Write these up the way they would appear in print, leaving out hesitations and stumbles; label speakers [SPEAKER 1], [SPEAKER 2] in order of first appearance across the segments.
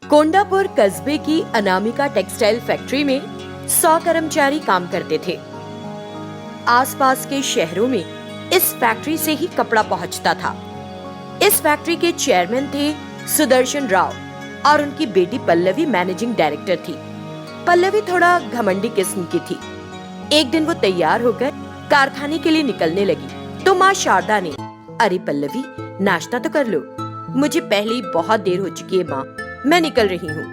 [SPEAKER 1] कोंडापुर कस्बे की Anamika textile factory में 100 कर्मचारी काम करते थे। आसपास के शहरों में इस फैक्ट्री से ही कपड़ा पहुंचता था। इस फैक्ट्री के चेयरमैन थे सुदर्शन राव और उनकी बेटी पल्लवी मैनेजिंग डायरेक्टर थी। पल्लवी थोड़ा घमंडी किस्म की थी। एक दिन वो तैयार होकर कारखाने के लिए निकलने लगी तो माँ शारदा ने, अरे पल्लवी, नाश्ता तो कर लो। मुझे पहले ही बहुत देर हो चुकी है माँ, मैं निकल रही हूँ।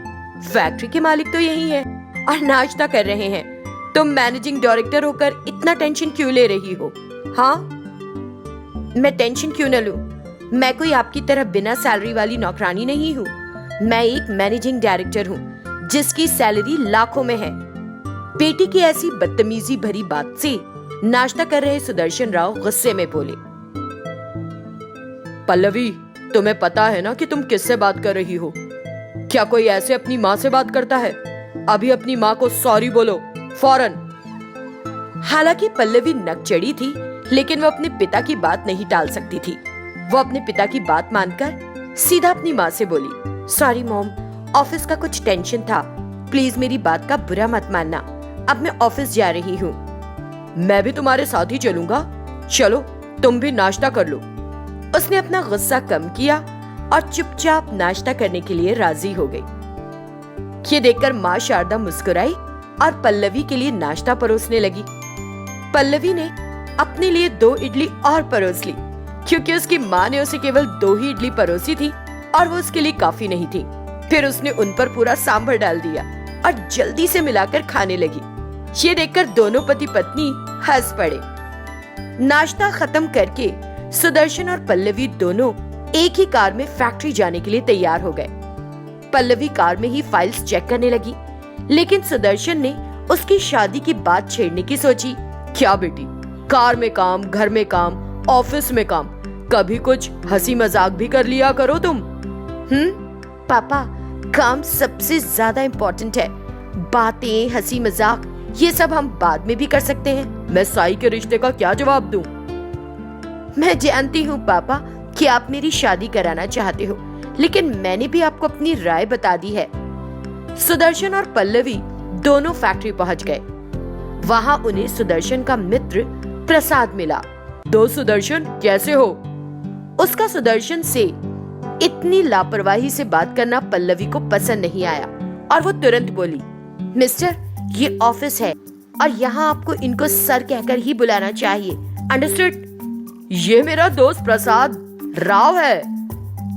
[SPEAKER 1] फैक्ट्री के मालिक तो यही है और नाश्ता कर रहे हैं। तुम मैनेजिंग डायरेक्टर होकर इतना टेंशन क्यों ले रही हो? हाँ, मैं टेंशन क्यों न लूं? मैं कोई आपकी तरह बिना सैलरी वाली नौकरानी नहीं हूँ। मैं एक मैनेजिंग डायरेक्टर हूँ जिसकी सैलरी लाखों में है। बेटी की ऐसी बदतमीजी भरी बात से नाश्ता कर रहे सुदर्शन राव गुस्से में बोले, पल्लवी, तुम्हें पता है ना कि तुम किससे बात कर रही हो? क्या कोई ऐसे अपनी माँ से बात करता है? अभी अपनी माँ को सॉरी बोलो, फौरन। हालांकि पल्लवी नकचड़ी थी, लेकिन वो अपने पिता की बात नहीं टाल सकती थी। वो अपने पिता की बात मानकर सीधा अपनी माँ से बोली, सॉरी मॉम, ऑफिस का कुछ टेंशन था, प्लीज मेरी बात का बुरा मत मानना। अब मैं ऑफिस जा रही हूँ। मैं भी तुम्हारे साथ ही चलूंगा, चलो तुम भी नाश्ता कर लो। उसने अपना गुस्सा कम किया और चुपचाप नाश्ता करने के लिए राजी हो गई। ये देखकर माँ शारदा मुस्कुराई और पल्लवी के लिए नाश्ता परोसने लगी। पल्लवी ने अपने लिए 2 इडली और परोस ली, क्योंकि उसकी माँ ने उसे केवल 2 ही इडली परोसी थी और वो उसके लिए काफी नहीं थी। फिर उसने उन पर पूरा सांभर डाल दिया और जल्दी से मिलाकर खाने लगी। ये देखकर दोनों पति पत्नी हंस पड़े। नाश्ता खत्म करके सुदर्शन और पल्लवी दोनों एक ही कार में फैक्ट्री जाने के लिए तैयार हो गए। पल्लवी कार में ही फाइल्स चेक करने लगी, लेकिन सुदर्शन ने उसकी शादी की बात छेड़ने की सोची। क्या बेटी, कार में काम, घर में काम, ऑफिस में काम, कभी कुछ हंसी मजाक भी कर लिया करो तुम। पापा, काम सबसे ज्यादा इम्पोर्टेंट है। बातें, हंसी मजाक, ये सब हम बाद में भी कर सकते हैं। मैं साई के रिश्ते का क्या जवाब दूं? मैं जानती हूँ पापा कि आप मेरी शादी कराना चाहते हो, लेकिन मैंने भी आपको अपनी राय बता दी है। सुदर्शन और पल्लवी दोनों फैक्ट्री पहुंच गए। वहां उन्हें सुदर्शन का मित्र प्रसाद मिला। दो सुदर्शन, कैसे हो? उसका सुदर्शन से इतनी लापरवाही से बात करना पल्लवी को पसंद नहीं आया और वो तुरंत बोली, मिस्टर, ये ऑफिस है और यहाँ आपको इनको सर कहकर ही बुलाना चाहिए, अंडरस्टूड? ये मेरा दोस्त प्रसाद राव है।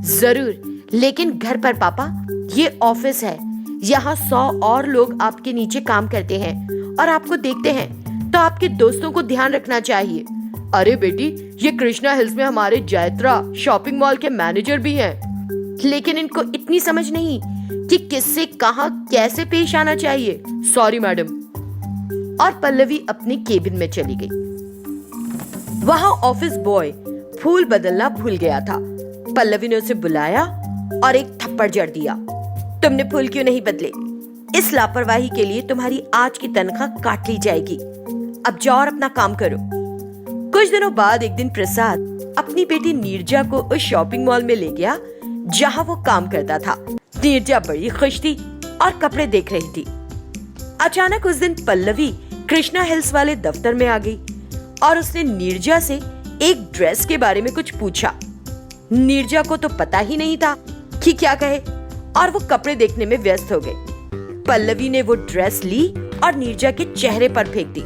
[SPEAKER 1] जरूर, लेकिन घर पर पापा, ये ऑफिस है। यहाँ 100 और लोग आपके नीचे काम करते हैं और आपको देखते हैं, तो आपके दोस्तों को ध्यान रखना चाहिए। अरे बेटी, ये कृष्णा हिल्स में हमारे जयत्रा शॉपिंग मॉल के मैनेजर भी हैं, लेकिन इनको इतनी समझ नहीं कि किससे कहाँ कैसे पेश आना चाहिए। Sorry madam. और पल्लवी अपने केबिन में चली गई। वहाँ ऑफिस बॉय फूल बदलना भूल गया था। पल्लवी ने उसे बुलाया और एक थप्पड़ जड़ दिया। तुमने फूल क्यों नहीं बदले? इस लापरवाही के लिए तुम्हारी आज की तनख्वाह काट ली जाएगी। अब जाओ और अपना काम करो। कुछ दिनों बाद एक दिन प्रसाद अपनी बेटी नीरजा को उस शॉपिंग मॉल में ले गया जहाँ वो काम करता था। नीरजा बड़ी खुश थी और कपड़े देख रही थी। अचानक उस दिन पल्लवी कृष्णा हिल्स वाले दफ्तर में आ गई और उसने नीरजा से एक ड्रेस के बारे में कुछ पूछा। नीरजा को तो पता ही नहीं था कि क्या कहे और वो कपड़े देखने में व्यस्त हो गई। पल्लवी ने वो ड्रेस ली और नीरजा के चेहरे पर फेंक दी।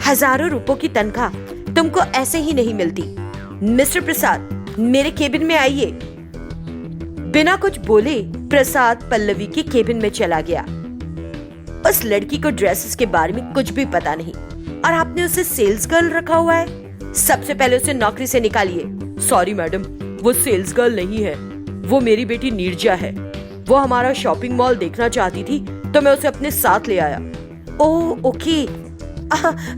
[SPEAKER 1] हजारों रुपयों की तनख्वाह तुमको ऐसे ही नहीं मिलती। मिस्टर प्रसाद, मेरे केबिन में आइए। बिना कुछ बोले प्रसाद पल्लवी के केबिन में चला गया। उस लड़की को ड्रेसेस के बारे में कुछ भी पता नहीं और आपने उसे सेल्स गर्ल रखा हुआ है। सबसे पहले उसे नौकरी से निकालिए। सॉरी मैडम, वो सेल्स गर्ल नहीं है, वो मेरी बेटी नीरजा है। वो हमारा शॉपिंग मॉल देखना चाहती थी तो मैं उसे अपने साथ ले आया। Oh okay.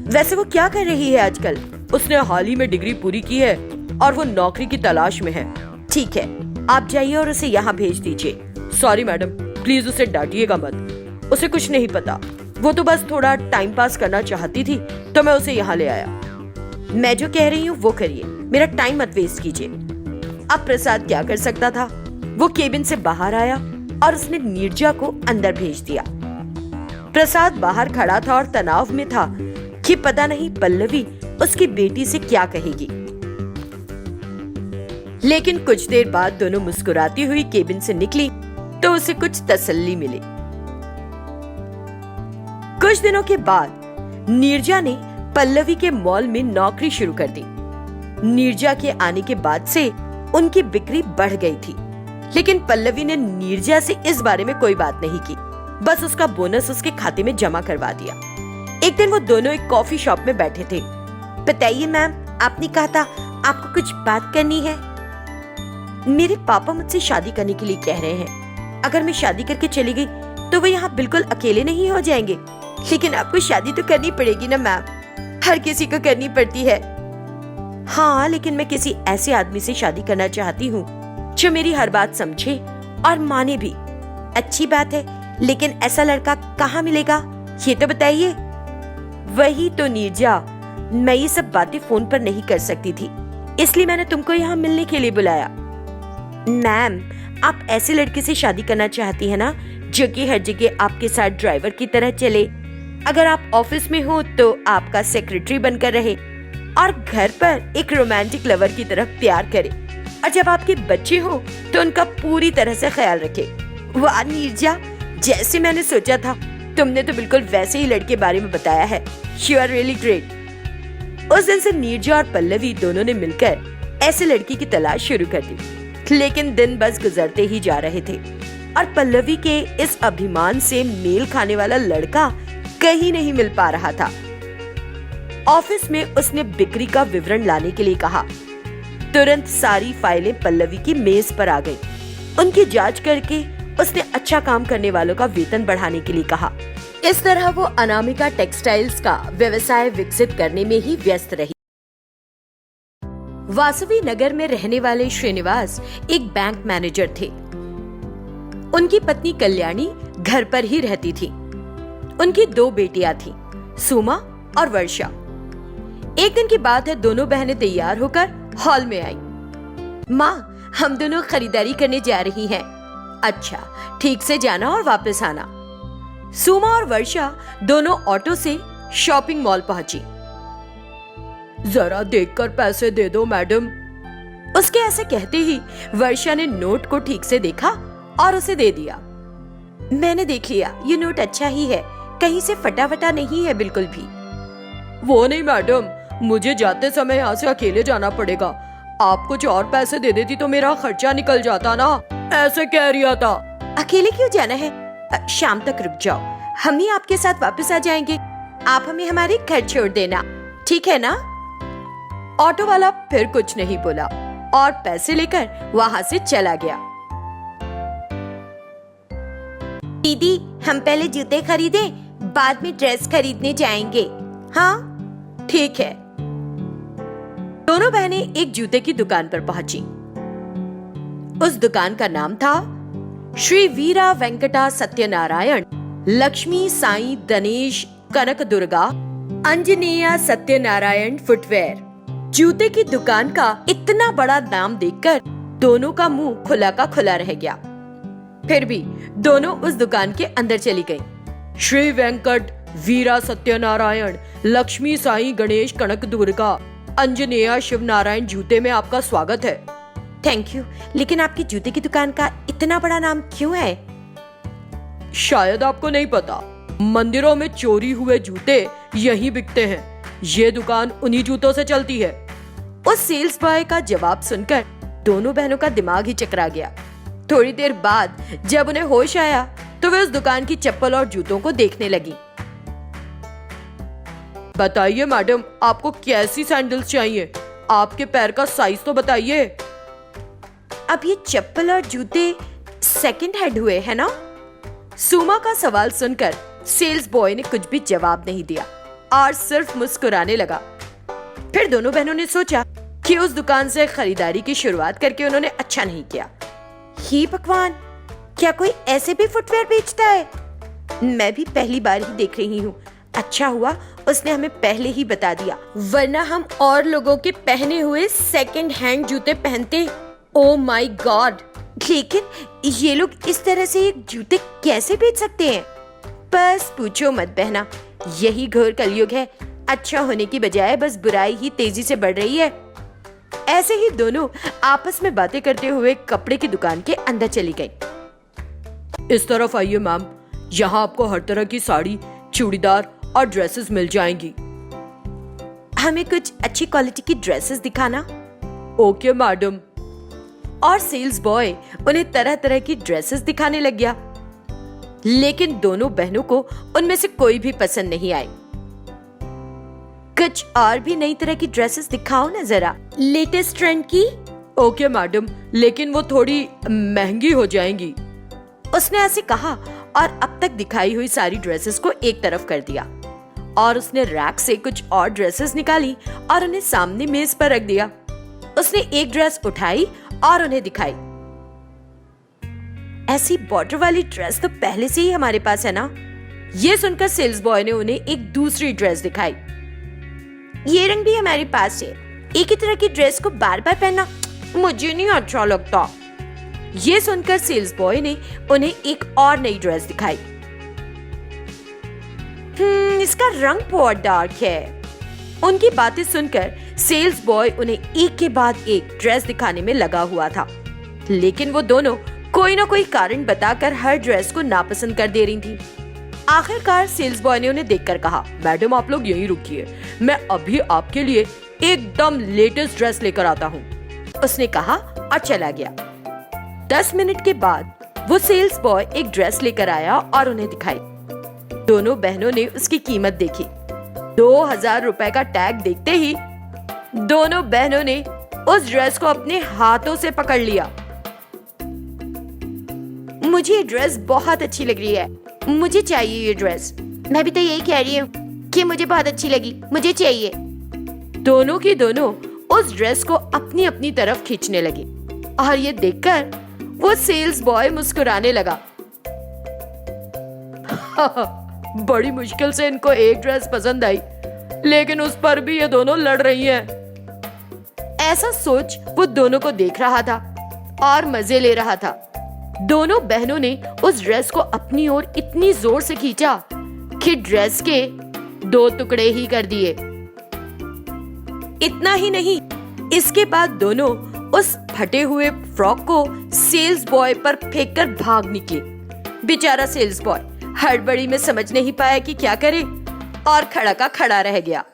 [SPEAKER 1] वैसे वो क्या कर रही है आजकल? उसने हाल ही में डिग्री पूरी की है और वो नौकरी की तलाश में है। ठीक है, आप जाइए और उसे यहाँ भेज दीजिए। सॉरी मैडम, प्लीज उसे डांटिएगा मत। उसे कुछ नहीं पता, वो तो बस थोड़ा टाइम पास करना चाहती थी तो मैं उसे यहाँ ले आया। मैं जो कह रही हूँ वो करिए, मेरा टाइम मत वेस्ट कीजिए। अब प्रसाद क्या कर सकता था? वो केबिन से बाहर आया और उसने नीरजा को अंदर भेज दिया। प्रसाद बाहर खड़ा था और तनाव में था कि पता नहीं पल्लवी उसकी बेटी से क्या कहेगी। लेकिन कुछ देर बाद दोनों मुस्कुराती हुई केबिन से निकली तो उसे कुछ तसल्ली मिली। कुछ दिनों के बाद नीरजा ने पल्लवी के मॉल में नौकरी शुरू कर दी। नीरजा के आने के बाद से उनकी बिक्री बढ़ गई थी, लेकिन पल्लवी ने नीरजा से इस बारे में कोई बात नहीं की, बस उसका बोनस उसके खाते में जमा करवा दिया। एक दिन वो दोनों एक कॉफी शॉप में बैठे थे। बताइए मैम, आपने कहा था आपको कुछ बात करनी है। मेरे पापा मुझसे शादी करने के लिए कह रहे हैं। अगर मैं शादी करके चली गई तो वो यहाँ बिल्कुल अकेले नहीं हो जाएंगे। लेकिन आपको शादी तो करनी पड़ेगी ना मैम, हर किसी को करनी पड़ती है। हाँ, लेकिन मैं किसी ऐसे आदमी से शादी करना चाहती हूँ जो मेरी हर बात समझे और माने भी। अच्छी बात है, लेकिन ऐसा लड़का कहाँ मिलेगा ये तो बताइए। वही तो नीरजा, मैं ये सब बातें फोन पर नहीं कर सकती थी, इसलिए मैंने तुमको यहाँ मिलने के लिए बुलाया। मैम, आप ऐसे लड़के से शादी करना चाहती है ना जो कि हर जगह आपके साथ ड्राइवर की तरह चले। अगर आप ऑफिस में हो तो आपका सेक्रेटरी बनकर रहे और घर पर एक रोमांटिक लवर की तरह प्यार करे, और जब आपके बच्चे हो तो उनका पूरी तरह से ख्याल रखे। वाह नीरजा, जैसे मैंने सोचा था तुमने तो बिल्कुल वैसे ही लड़के बारे में बताया है। You are really great. उस दिन से नीरजा और पल्लवी दोनों ने मिलकर ऐसे लड़की की तलाश शुरू कर दी, लेकिन दिन बस गुजरते ही जा रहे थे और पल्लवी के इस अभिमान से मेल खाने वाला लड़का कहीं नहीं मिल पा रहा था। ऑफिस में उसने बिक्री का विवरण लाने के लिए कहा। तुरंत सारी फाइलें पल्लवी की मेज पर आ गई। उनकी जांच करके उसने अच्छा काम करने वालों का वेतन बढ़ाने के लिए कहा। इस तरह वो अनामिका टेक्सटाइल्स का व्यवसाय विकसित करने में ही व्यस्त रही। वासवी नगर में रहने वाले श्रीनिवास एक बैंक मैनेजर थे। उनकी पत्नी कल्याणी घर पर ही रहती थी। उनकी 2 बेटियां थीं, सुमा और वर्षा। एक दिन की बात है, दोनों बहनें तैयार होकर हॉल में आईं। माँ, हम दोनों खरीदारी करने जा रही हैं। अच्छा, ठीक से जाना और वापस आना। सुमा और वर्षा दोनों ऑटो से शॉपिंग मॉल पहुंची। जरा देखकर पैसे दे दो मैडम। उसके ऐसे कहते ही वर्षा ने नोट को ठीक से देखा और उसे दे दिया। मैंने देख लिया, ये नोट अच्छा ही है, कहीं से फटा फटा नहीं है बिल्कुल भी। वो नहीं मैडम, मुझे जाते समय यहाँ से अकेले जाना पड़ेगा। आप कुछ और पैसे दे देती तो मेरा खर्चा निकल जाता ना, ऐसे कह रिया था। अकेले क्यों जाना है? शाम तक रुक जाओ, हम ही आपके साथ वापस आ जाएंगे। आप हमें हमारे घर छोड़ देना, ठीक है ना? ऑटो वाला फिर कुछ नहीं बोला और पैसे लेकर वहाँ से चला गया। दीदी, हम पहले जूते खरीदे, बाद में ड्रेस खरीदने जाएंगे। हाँ ठीक है। दोनों बहनें एक जूते की दुकान पर पहुंची। उस दुकान का नाम था श्री वीरा वेंकटा सत्यनारायण लक्ष्मी साई गणेश कनक दुर्गा अंजनेया सत्यनारायण फुटवेयर। जूते की दुकान का इतना बड़ा नाम देखकर दोनों का मुंह खुला का खुला रह गया। फिर भी दोनों उस दुकान के अंदर चली गईं। श्री वेंकट वीरा सत्यनारायण लक्ष्मी साई गणेश कनक दुर्गा अंजनेया शिव नारायण जूते में आपका स्वागत है। थैंक यू, लेकिन आपकी जूते की दुकान का इतना बड़ा नाम क्यों है? शायद आपको नहीं पता, मंदिरों में चोरी हुए जूते यहीं बिकते हैं। ये दुकान उन्हीं जूतों से चलती है। उस सेल्स बॉय का जवाब सुनकर दोनों बहनों का दिमाग ही चकरा गया। थोड़ी देर बाद जब उन्हें होश आया तो वे उस दुकान की चप्पल और जूतों को देखने लगी। बताइए मैडम, आपको कैसी सैंडल्स चाहिए? आपके पैर का साइज तो बताइए। अब ये चप्पल और जूते सेकंड हैंड हुए है ना? सुमा का सवाल सुनकर सेल्स बॉय ने कुछ भी जवाब नहीं दिया और सिर्फ मुस्कुराने लगा। फिर दोनों बहनों ने सोचा कि उस दुकान से खरीदारी की शुरुआत करके उन्होंने अच्छा नहीं किया। हे भगवान, क्या कोई ऐसे भी फुटवेयर बेचता है? मैं भी पहली बार ही देख रही हूँ। अच्छा हुआ उसने हमें पहले ही बता दिया, वरना हम और लोगों के पहने हुए सेकंड हैंड जूते पहनते। ओ माय गॉड,
[SPEAKER 2] लेकिन ये लोग इस तरह से ये जूते कैसे बेच सकते हैं? बस पूछो मत बहना, यही घोर कलयुग है। अच्छा होने की बजाय बस बुराई ही तेजी से बढ़ रही है। ऐसे ही दोनों आपस में बातें करते हुए कपड़े की दुकान के अंदर चली गई।
[SPEAKER 1] इस तरफ आइए मैम, यहाँ आपको हर तरह की साड़ी, चूड़ीदार और ड्रेसेस मिल जाएंगी।
[SPEAKER 2] हमें कुछ अच्छी क्वालिटी की ड्रेसेस दिखाना।
[SPEAKER 1] Okay madam.
[SPEAKER 2] और सेल्स बॉय उन्हें तरह तरह की ड्रेसेस दिखाने लग गया, लेकिन दोनों बहनों को उनमें से कोई भी पसंद नहीं आई। कुछ और भी नई तरह की ड्रेसेस दिखाओ ना जरा, लेटेस्ट ट्रेंड की।
[SPEAKER 1] ओके मैडम, लेकिन वो थोड़ी महंगी हो जाएंगी।
[SPEAKER 2] उसने ऐसे कहा और अब तक दिखाई हुई सारी ड्रेसेस को एक तरफ कर दिया और उसने रैक से कुछ और ड्रेसेस निकाली और उन्हें सामने मेज पर रख दिया। उसने एक ड्रेस उठाई और उन्हें दिखाई। ऐसी बॉर्डर वाली ड्रेस तो पहले से ही हमारे पास है ना। ये सुनकर सेल्स बॉय ने उन्हें एक दूसरी ड्रेस दिखाई। ये रंग भी हमारे पास है। एक ही तरह की ड्रेस को बार बार पहनना मुझे नहीं अच्छा लगता। ये सुनकर सेल्स बॉय ने उन्हें एक और नई ड्रेस दिखाई। इसका रंग बहुत डार्क है। उनकी बातें सुनकर सेल्स बॉय उन्हें एक के बाद एक ड्रेस दिखाने में लगा हुआ था, लेकिन वो दोनों कोई ना कोई कारण बताकर हर ड्रेस को नापसंद कर दे रही थी। आखिरकार सेल्स बॉय ने उन्हें देखकर कहा,
[SPEAKER 1] मैडम आप लोग यहीं रुकिए, मैं अभी आपके लिए एकदम लेटेस्ट ड्रेस लेकर आता हूँ।
[SPEAKER 2] उसने कहा और चला गया। 10 मिनट के बाद वो सेल्स बॉय एक ड्रेस लेकर आया और उन्हें दिखाई। दोनों बहनों ने उसकी कीमत देखी। 2000 रुपए का टैग देखते ही दोनों बहनों ने उस ड्रेस को अपने हाथों से पकड़ लिया। मुझे ये ड्रेस बहुत अच्छी लग रही है, मुझे चाहिए ये ड्रेस। मैं भी तो यही कह रही हूँ कि मुझे बहुत अच्छी लगी, मुझे चाहिए। दोनों की दोनों उस ड्रेस को अपनी अपनी तरफ खींचने लगी और ये देखकर वो सेल्स बॉय मुस्कुराने लगा।
[SPEAKER 1] बड़ी मुश्किल से इनको एक ड्रेस पसंद आई, लेकिन उस पर भी ये दोनों लड़ रही हैं।
[SPEAKER 2] ऐसा सोच वो दोनों को देख रहा था और मजे ले रहा था। दोनों बहनों ने उस ड्रेस को अपनी ओर इतनी जोर से खींचा कि ड्रेस के 2 टुकड़े ही कर दिए। इतना ही नहीं, इसके बाद दोनों उस फटे हुए फ्रॉक को सेल्स बॉय पर फेंककर भाग निकले। बेचारा सेल्स बॉय हड़बड़ी में समझ नहीं पाया कि क्या करे और खड़ा का खड़ा रह गया।